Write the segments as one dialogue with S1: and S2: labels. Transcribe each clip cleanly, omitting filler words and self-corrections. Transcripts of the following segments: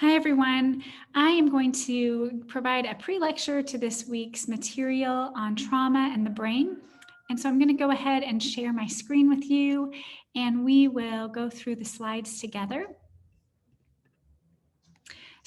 S1: Hi, everyone. I am going to provide a pre-lecture to this week's material on trauma and the brain. And so I'm going to go ahead and share my screen with you, and we will go through the slides together.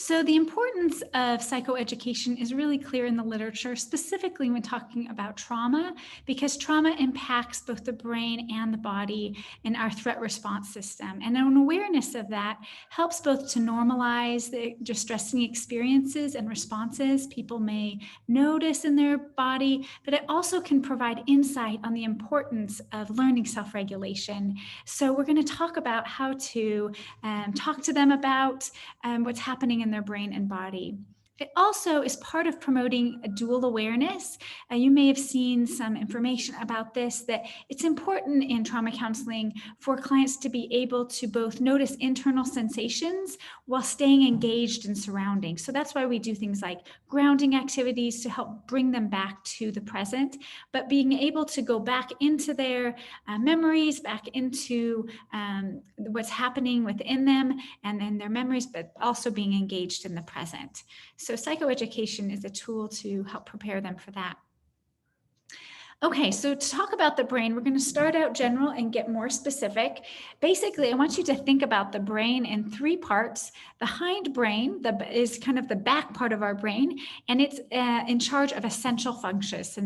S1: So the importance of psychoeducation is really clear in the literature, specifically when talking about trauma, because trauma impacts both the brain and the body and our threat response system. And an awareness of that helps both to normalize the distressing experiences and responses people may notice in their body, but it also can provide insight on the importance of learning self-regulation. So we're going to talk about how to talk to them about what's happening in their brain and body. It also is part of promoting a dual awareness. You may have seen some information about this, that it's important in trauma counseling for clients to be able to both notice internal sensations while staying engaged in surroundings. So that's why we do things like grounding activities to help bring them back to the present, but being able to go back into their memories, back into what's happening within them and then their memories, but also being engaged in the present. So psychoeducation is a tool to help prepare them for that. Okay, so to talk about the brain, we're going to start out general and get more specific. Basically, I want you to think about the brain in three parts. The hindbrain is kind of the back part of our brain, and it's in charge of essential functions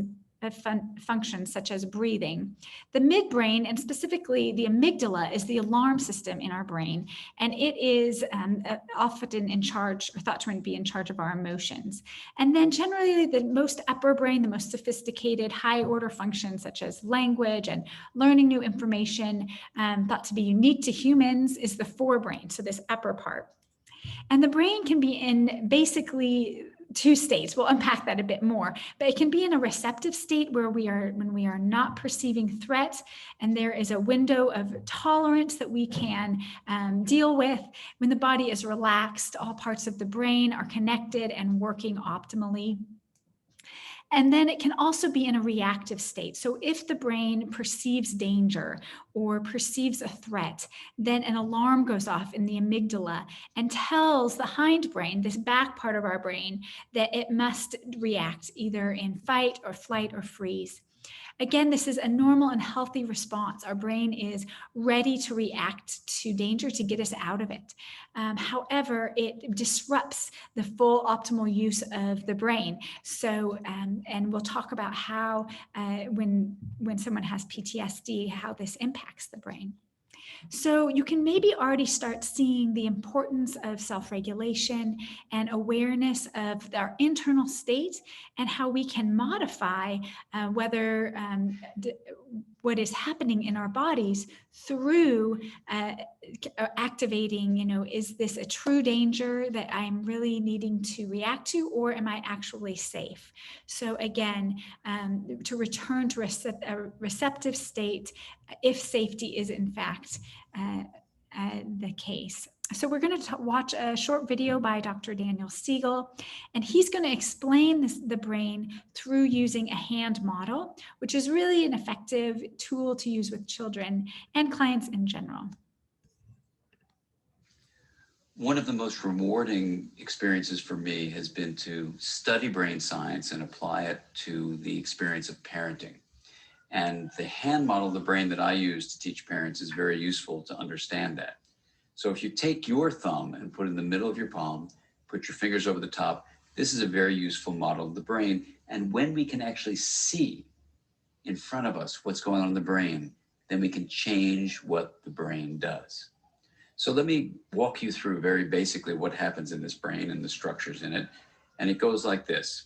S1: such as breathing. The midbrain, and specifically the amygdala, is the alarm system in our brain, and it is often in charge, or thought to be in charge, of our emotions. And then generally the most upper brain, the most sophisticated high order functions such as language and learning new information, thought to be unique to humans, is the forebrain, so this upper part. And the brain can be in basically two states. We'll unpack that a bit more, but it can be in a receptive state where when we are not perceiving threat, and there is a window of tolerance that we can deal with. When the body is relaxed, all parts of the brain are connected and working optimally. And then it can also be in a reactive state. So if the brain perceives danger or perceives a threat, then an alarm goes off in the amygdala and tells the hindbrain, this back part of our brain, that it must react either in fight or flight or freeze. Again, this is a normal and healthy response. Our brain is ready to react to danger to get us out of it. However, it disrupts the full optimal use of the brain. So, and we'll talk about how when someone has PTSD, how this impacts the brain. So you can maybe already start seeing the importance of self-regulation and awareness of our internal state and how we can modify what is happening in our bodies through activating, is this a true danger that I'm really needing to react to, or am I actually safe? So again, to return to a receptive state if safety is in fact the case. So we're going to watch a short video by Dr. Daniel Siegel, and he's going to explain the brain through using a hand model, which is really an effective tool to use with children and clients in general.
S2: One of the most rewarding experiences for me has been to study brain science and apply it to the experience of parenting. And the hand model of the brain that I use to teach parents is very useful to understand that. So if you take your thumb and put it in the middle of your palm, put your fingers over the top, this is a very useful model of the brain. And when we can actually see in front of us what's going on in the brain, then we can change what the brain does. So let me walk you through very basically what happens in this brain and the structures in it. And it goes like this.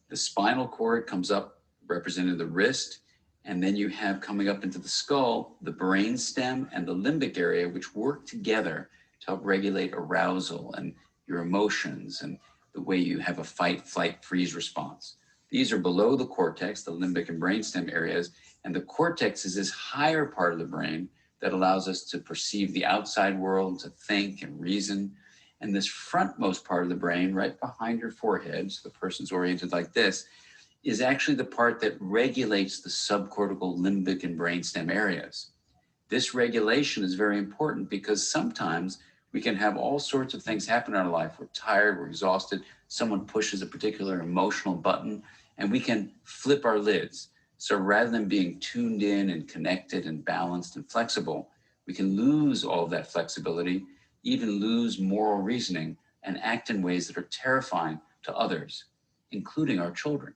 S2: The spinal cord comes up representing the wrist, and then you have coming up into the skull, the brain stem and the limbic area, which work together to help regulate arousal and your emotions and the way you have a fight, flight, freeze response. These are below the cortex, the limbic and brainstem areas, and the cortex is this higher part of the brain that allows us to perceive the outside world, to think and reason. And this frontmost part of the brain, right behind your forehead, so the person's oriented like this, is actually the part that regulates the subcortical, limbic, and brainstem areas. This regulation is very important because sometimes We can have all sorts of things happen in our life. We're tired, we're exhausted, someone pushes a particular emotional button, and we can flip our lids. So rather than being tuned in and connected and balanced and flexible, we can lose all of that flexibility, even lose moral reasoning, and act in ways that are terrifying to others, including our children.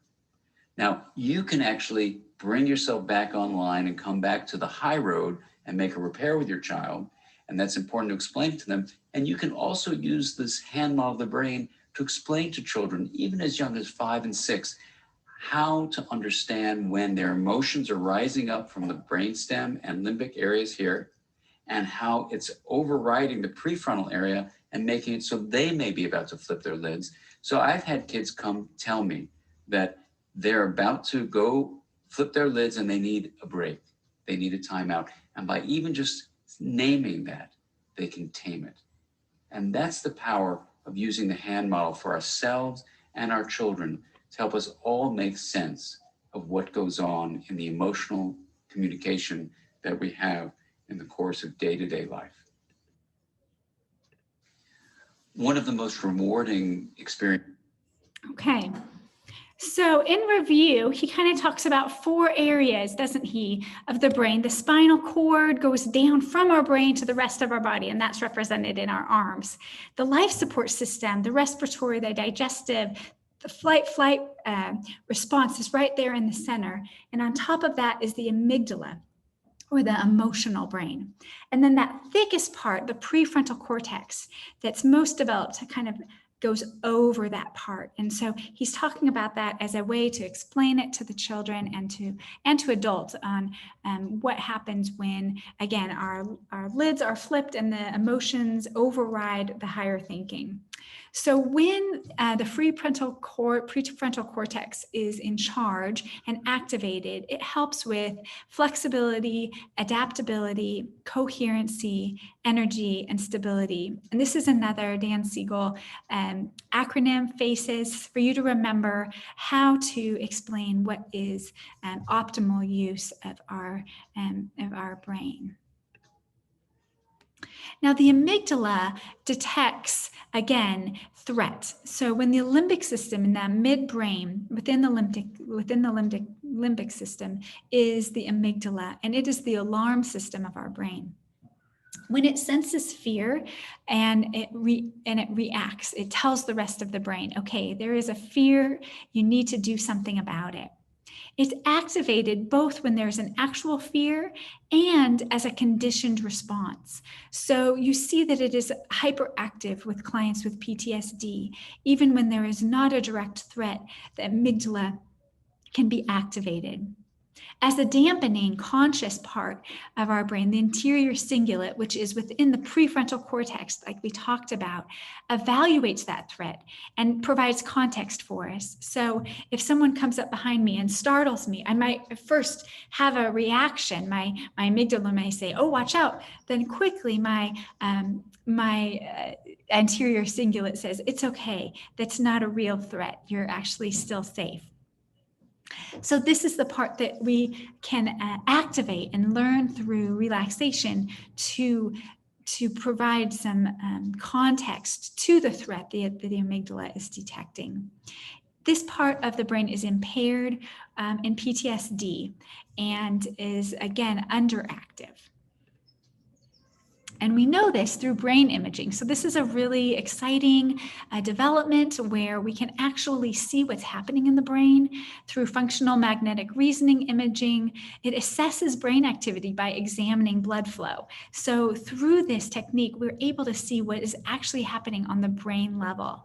S2: Now, you can actually bring yourself back online and come back to the high road and make a repair with your child. And that's important to explain to them. And you can also use this hand model of the brain to explain to children, even as young as 5 and 6, how to understand when their emotions are rising up from the brainstem and limbic areas here, and how it's overriding the prefrontal area and making it so they may be about to flip their lids. So I've had kids come tell me that they're about to go flip their lids and they need a break. They need a timeout. And by even just naming that, they can tame it. And that's the power of using the hand model for ourselves and our children to help us all make sense of what goes on in the emotional communication that we have in the course of day-to-day life. One of the most rewarding experiences.
S1: Okay. So in review, he kind of talks about 4 areas, doesn't he, of the brain. The spinal cord goes down from our brain to the rest of our body, and that's represented in our arms. The life support system, the respiratory, the digestive, the flight response is right there in the center. And on top of that is the amygdala, or the emotional brain. And then that thickest part, the prefrontal cortex, that's most developed, kind of goes over that part. And so he's talking about that as a way to explain it to the children and to adults on what happens when, again, our lids are flipped and the emotions override the higher thinking. So when the prefrontal cortex is in charge and activated, it helps with flexibility, adaptability, coherency, energy, and stability. And this is another Dan Siegel acronym, FACES, for you to remember how to explain what is optimal use of our brain. Now, the amygdala detects, again, threat. So when the limbic system in that midbrain within the limbic system is the amygdala, and it is the alarm system of our brain. When it senses fear and it reacts, it tells the rest of the brain, okay, there is a fear, you need to do something about it. It's activated both when there's an actual fear and as a conditioned response. So you see that it is hyperactive with clients with PTSD. Even when there is not a direct threat, the amygdala can be activated. As the dampening conscious part of our brain, the anterior cingulate, which is within the prefrontal cortex, like we talked about, evaluates that threat and provides context for us. So if someone comes up behind me and startles me, I might first have a reaction. My amygdala may say, oh, watch out. Then quickly my anterior cingulate says, it's okay. That's not a real threat. You're actually still safe. So this is the part that we can activate and learn through relaxation to provide some context to the threat that the amygdala is detecting. This part of the brain is impaired in PTSD and is, again, underactive. And we know this through brain imaging. So this is a really exciting development where we can actually see what's happening in the brain through functional magnetic reasoning imaging. It assesses brain activity by examining blood flow. So through this technique, we're able to see what is actually happening on the brain level.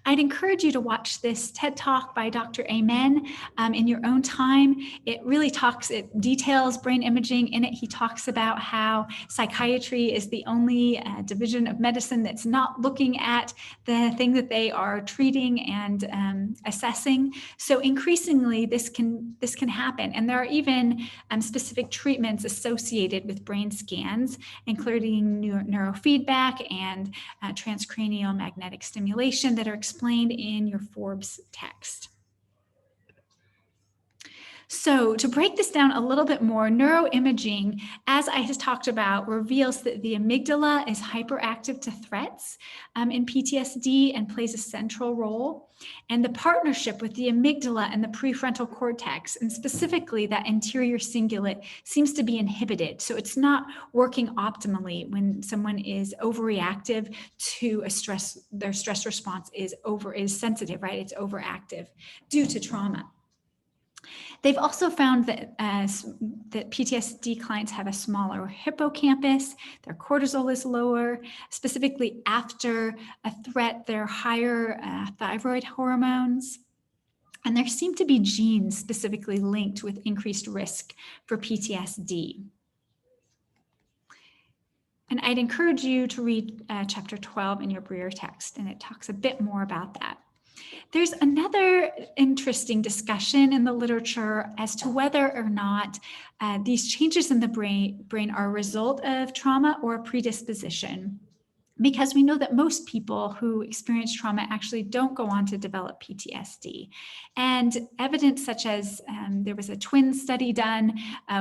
S1: I'd encourage you to watch this TED Talk by Dr. Amen in your own time. It really it details brain imaging. In it, he talks about how psychiatry is the only division of medicine that's not looking at the thing that they are treating and assessing. So increasingly, this can happen. And there are even specific treatments associated with brain scans, including neurofeedback and transcranial magnetic stimulation that are explained in your Forbes text. So to break this down a little bit more, neuroimaging, as I has talked about, reveals that the amygdala is hyperactive to threats in PTSD and plays a central role. And the partnership with the amygdala and the prefrontal cortex, and specifically that anterior cingulate, seems to be inhibited. So it's not working optimally when someone is overreactive to a stress. Their stress response is sensitive, right? It's overactive due to trauma. They've also found that that PTSD clients have a smaller hippocampus, their cortisol is lower, specifically after a threat, their higher thyroid hormones. And there seem to be genes specifically linked with increased risk for PTSD. And I'd encourage you to read chapter 12 in your Breer text, and it talks a bit more about that. There's another interesting discussion in the literature as to whether or not these changes in the brain are a result of trauma or a predisposition, because we know that most people who experience trauma actually don't go on to develop PTSD. And evidence such as there was a twin study done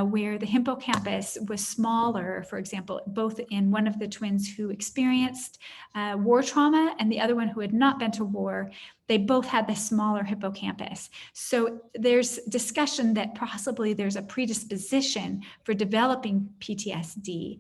S1: where the hippocampus was smaller, for example, both in one of the twins who experienced war trauma and the other one who had not been to war. They both had the smaller hippocampus. So there's discussion that possibly there's a predisposition for developing PTSD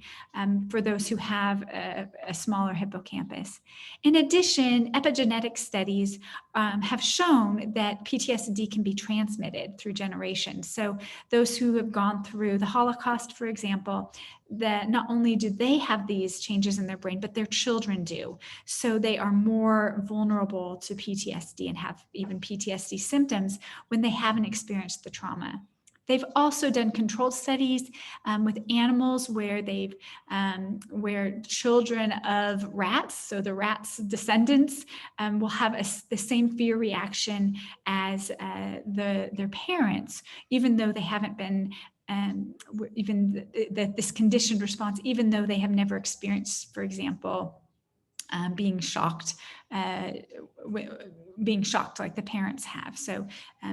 S1: for those who have a smaller hippocampus. In addition, epigenetic studies have shown that PTSD can be transmitted through generations. So those who have gone through the Holocaust, for example, that not only do they have these changes in their brain, but their children do. So they are more vulnerable to PTSD and have even PTSD symptoms when they haven't experienced the trauma. They've also done controlled studies with animals where where children of rats, so the rats' descendants, will have the same fear reaction as their parents, even though they haven't been this conditioned response, even though they have never experienced, for example, being shocked like the parents have. So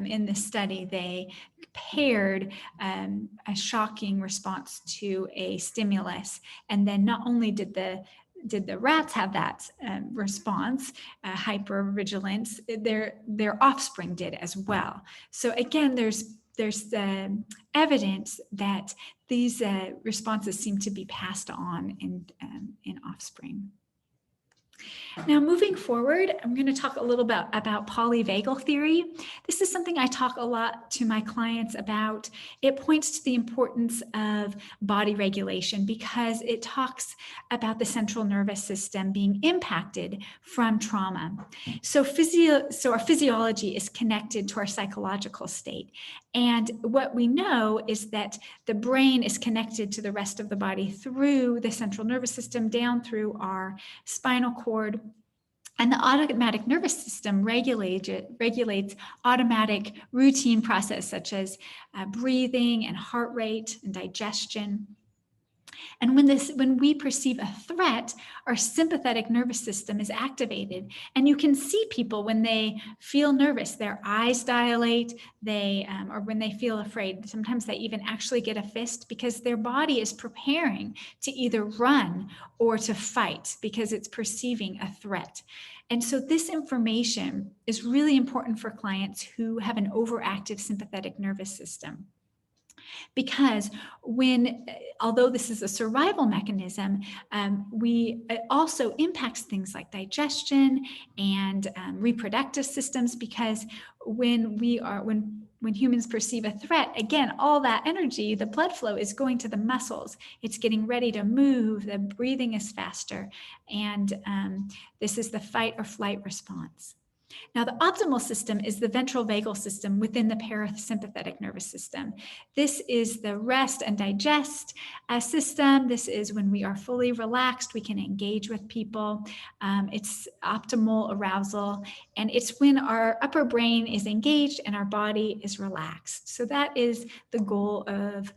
S1: in this study, they paired a shocking response to a stimulus, and then not only did the rats have that response, hypervigilance, their offspring did as well. So again, there's evidence that these responses seem to be passed on in offspring. Now, moving forward, I'm going to talk a little bit about polyvagal theory. This is something I talk a lot to my clients about. It points to the importance of body regulation because it talks about the central nervous system being impacted from trauma. So our physiology is connected to our psychological state. And what we know is that the brain is connected to the rest of the body through the central nervous system down through our spinal cord. And the automatic nervous system regulates automatic routine process such as breathing and heart rate and digestion. And when we perceive a threat, our sympathetic nervous system is activated. And you can see people when they feel nervous, their eyes dilate, or when they feel afraid, sometimes they even actually get a fist because their body is preparing to either run or to fight because it's perceiving a threat. And so this information is really important for clients who have an overactive sympathetic nervous system. Because although this is a survival mechanism, it also impacts things like digestion and reproductive systems, because when humans perceive a threat, again, all that energy, the blood flow is going to the muscles. It's getting ready to move, the breathing is faster, and this is the fight or flight response. Now, the optimal system is the ventral vagal system within the parasympathetic nervous system. This is the rest and digest system. This is when we are fully relaxed, we can engage with people. It's optimal arousal, and it's when our upper brain is engaged and our body is relaxed. So that is the goal of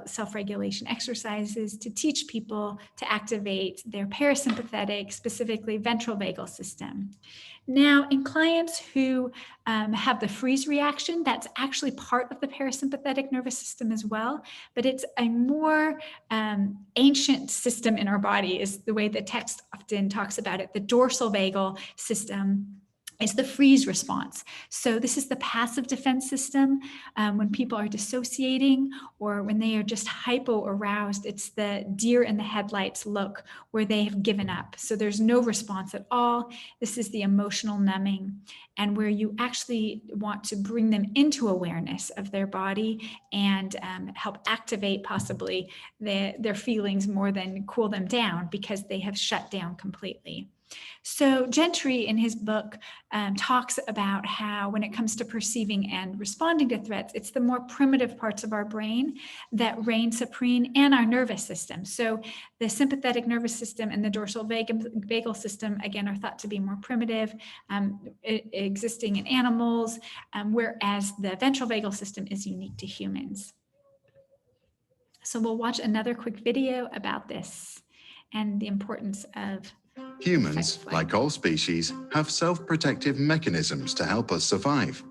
S1: self-regulation exercises, to teach people to activate their parasympathetic, specifically ventral vagal system. Now, in clients who have the freeze reaction, that's actually part of the parasympathetic nervous system as well, but it's a more ancient system in our body, is the way the text often talks about it. The dorsal vagal system is the freeze response. So this is the passive defense system. When people are dissociating or when they are just hypo-aroused, it's the deer in the headlights look where they have given up. So there's no response at all. This is the emotional numbing, and where you actually want to bring them into awareness of their body and help activate possibly their feelings more than cool them down, because they have shut down completely. So Gentry in his book talks about how when it comes to perceiving and responding to threats, it's the more primitive parts of our brain that reign supreme, and our nervous system. So the sympathetic nervous system and the dorsal vagal system, again, are thought to be more primitive, existing in animals, whereas the ventral vagal system is unique to humans. So we'll watch another quick video about this and the importance of
S3: Humans, like all species, have self-protective mechanisms to help us survive.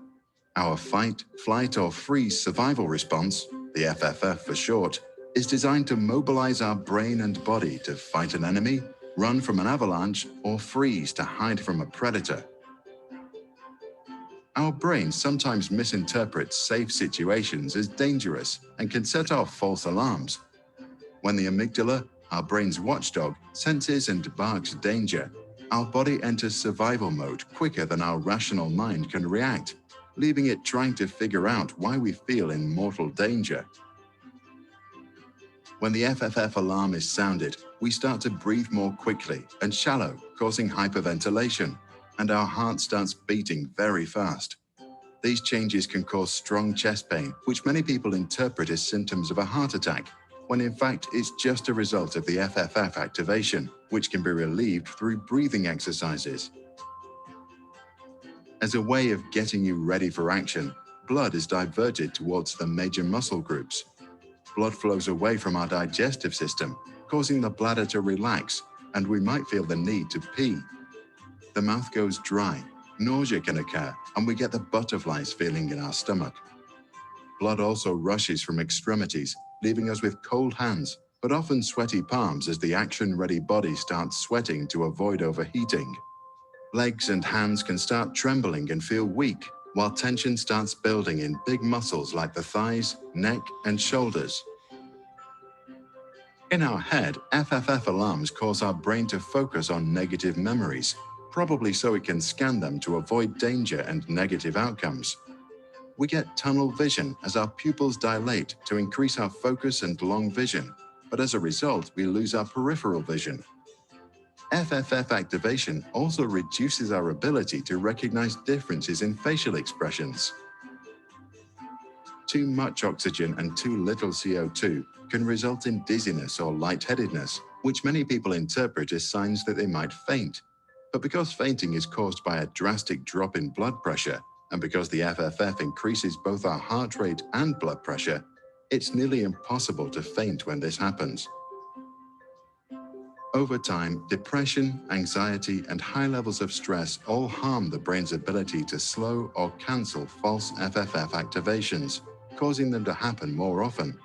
S3: Our fight, flight, or freeze survival response, the FFF for short, is designed to mobilize our brain and body to fight an enemy, run from an avalanche, or freeze to hide from a predator. Our brain sometimes misinterprets safe situations as dangerous and can set off false alarms. When the amygdala, our brain's watchdog, senses and barks danger, our body enters survival mode quicker than our rational mind can react, leaving it trying to figure out why we feel in mortal danger. When the FFF alarm is sounded, we start to breathe more quickly and shallow, causing hyperventilation, and our heart starts beating very fast. These changes can cause strong chest pain, which many people interpret as symptoms of a heart attack, when in fact it's just a result of the FFF activation, which can be relieved through breathing exercises. As a way of getting you ready for action, blood is diverted towards the major muscle groups. Blood flows away from our digestive system, causing the bladder to relax, and we might feel the need to pee. The mouth goes dry, nausea can occur, and we get the butterflies feeling in our stomach. Blood also rushes from extremities, leaving us with cold hands, but often sweaty palms as the action-ready body starts sweating to avoid overheating. Legs and hands can start trembling and feel weak, while tension starts building in big muscles like the thighs, neck, and shoulders. In our head, FFF alarms cause our brain to focus on negative memories, probably so it can scan them to avoid danger and negative outcomes. We get tunnel vision as our pupils dilate to increase our focus and long vision, but as a result, we lose our peripheral vision. FFF activation also reduces our ability to recognize differences in facial expressions. Too much oxygen and too little CO2 can result in dizziness or lightheadedness, which many people interpret as signs that they might faint. But because fainting is caused by a drastic drop in blood pressure, and because the FFF increases both our heart rate and blood pressure, it's nearly impossible to faint when this happens. Over time, depression, anxiety, and high levels of stress all harm the brain's ability to slow or cancel false FFF activations, causing them to happen more often.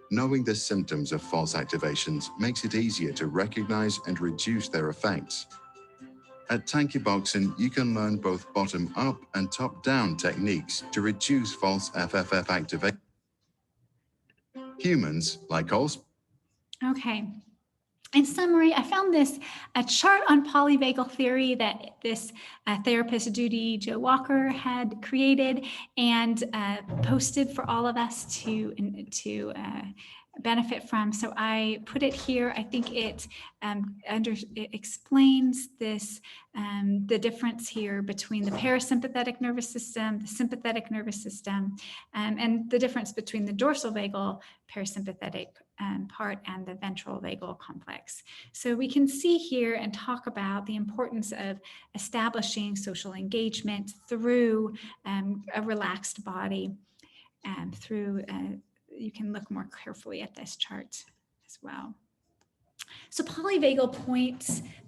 S3: Knowing the symptoms of false activations makes it easier to recognize and reduce their effects. At Tankyboxen, you can learn both bottom-up and top-down techniques to reduce false FFF activation. Humans, like all...
S1: Okay. In summary, I found a chart on polyvagal theory that this therapist, Judy Jo Walker, had created and posted for all of us to benefit from. So I put it here. I think it explains this, the difference here between the parasympathetic nervous system, the sympathetic nervous system, and the difference between the dorsal vagal parasympathetic part and the ventral vagal complex. So we can see here and talk about the importance of establishing social engagement through a relaxed body, you can look more carefully at this chart as well. So polyvagal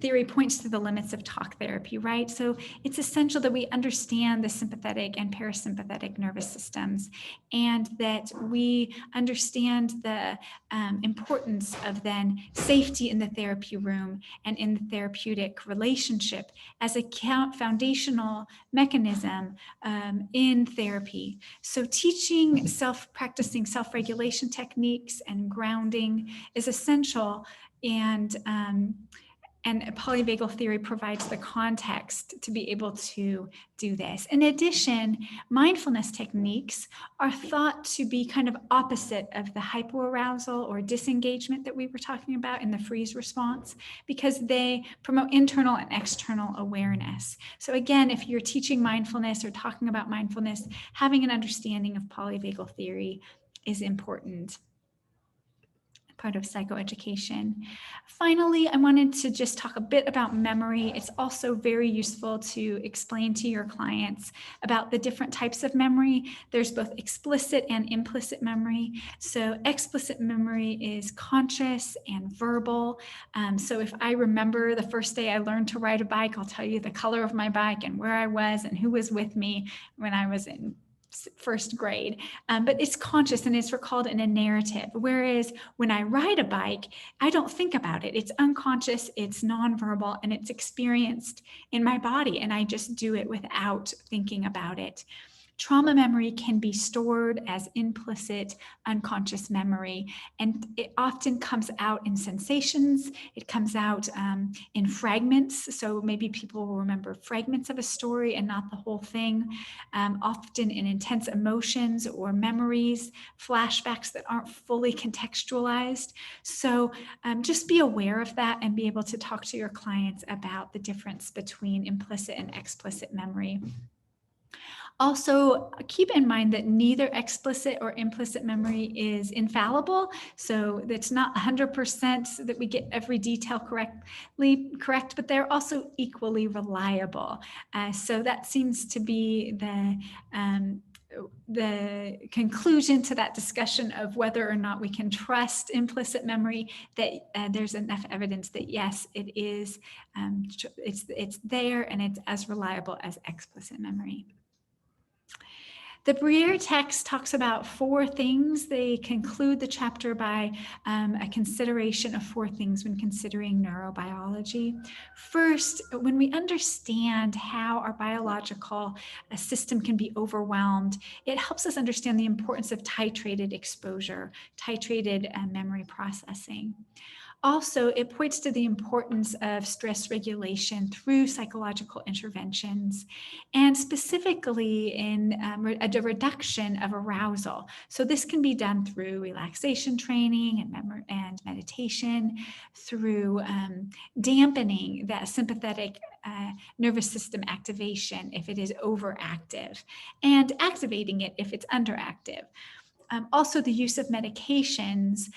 S1: theory points to the limits of talk therapy, right? So it's essential that we understand the sympathetic and parasympathetic nervous systems, and that we understand the importance of then safety in the therapy room and in the therapeutic relationship as a foundational mechanism in therapy. So teaching practicing self-regulation techniques and grounding is essential, and polyvagal theory provides the context to be able to do this. In addition, mindfulness techniques are thought to be kind of opposite of the hypoarousal or disengagement that we were talking about in the freeze response, because they promote internal and external awareness. So again, if you're teaching mindfulness or talking about mindfulness, having an understanding of polyvagal theory is important. Part of psychoeducation. Finally, I wanted to just talk a bit about memory. It's also very useful to explain to your clients about the different types of memory. There's both explicit and implicit memory. So explicit memory is conscious and verbal. So if I remember the first day I learned to ride a bike, I'll tell you the color of my bike and where I was and who was with me when I was in first grade, but it's conscious and it's recalled in a narrative. Whereas when I ride a bike, I don't think about it. It's unconscious, it's nonverbal, and it's experienced in my body, and I just do it without thinking about it. Trauma memory can be stored as implicit unconscious memory, and it often comes out in sensations. It comes out in fragments. So maybe people will remember fragments of a story and not the whole thing, often in intense emotions or memories, flashbacks that aren't fully contextualized. So just be aware of that and be able to talk to your clients about the difference between implicit and explicit memory. Also, keep in mind that neither explicit or implicit memory is infallible. So it's not 100% that we get every detail correct, but they're also equally reliable. So that seems to be the conclusion to that discussion of whether or not we can trust implicit memory, that there's enough evidence that yes, it is, it's there and it's as reliable as explicit memory. The Briere text talks about 4 things. They conclude the chapter by a consideration of 4 things when considering neurobiology. First, when we understand how our biological system can be overwhelmed, it helps us understand the importance of titrated exposure, titrated memory processing. Also, it points to the importance of stress regulation through psychological interventions, and specifically in a reduction of arousal. So this can be done through relaxation training and meditation, through dampening that sympathetic nervous system activation if it is overactive, and activating it if it's underactive. Also, the use of medications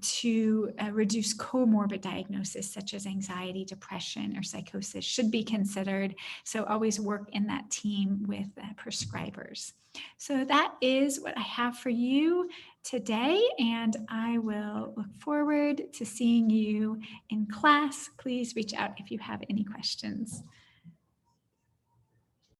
S1: to reduce comorbid diagnosis such as anxiety, depression, or psychosis should be considered. So always work in that team with prescribers. So that is what I have for you today, and I will look forward to seeing you in class. Please reach out if you have any questions.